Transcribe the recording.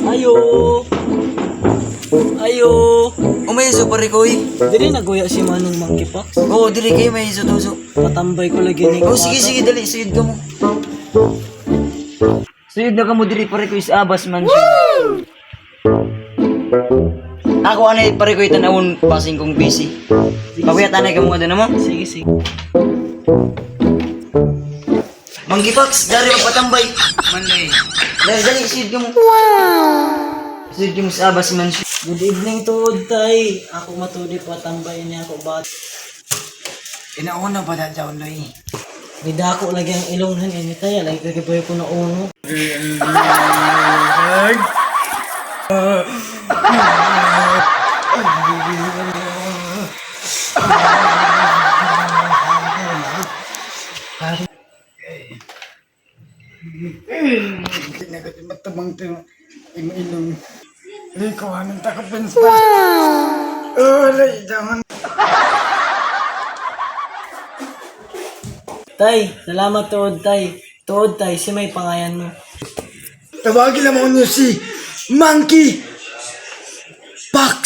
Ayo. Ayo. O may iso pare ko eh. Dili naguya si Manong Monkeypox. Oo, dili kayo may iso tuso. Patambay ko lagi ni. Oh, sige, sige, dali, suyod ka mo. Suyod na ka mo diri pare ko is abas man siya. Ako anay pare ko itanawon pasing kong busy. Pabuyat anay ka mo nga mo. Sige, sige. Manggipax, dari magpatambay. Manday. Dali, dali, suyod ka mo. Suyod ka mo sa abas man siya. Good evening tuod tay. Ako matudi patambay niya ako bat. Inauna ba daw na eh? Bidako lagi ang ilong nan ini tay. Lagi kagiboy ko na uno. Matabang ito ilong. Likawanan takapin sa Alay, jangan. Tay, salamat tuod tay. Tuod tay, si may pangayan mo. Tawagin naman niyo si Monkey Box.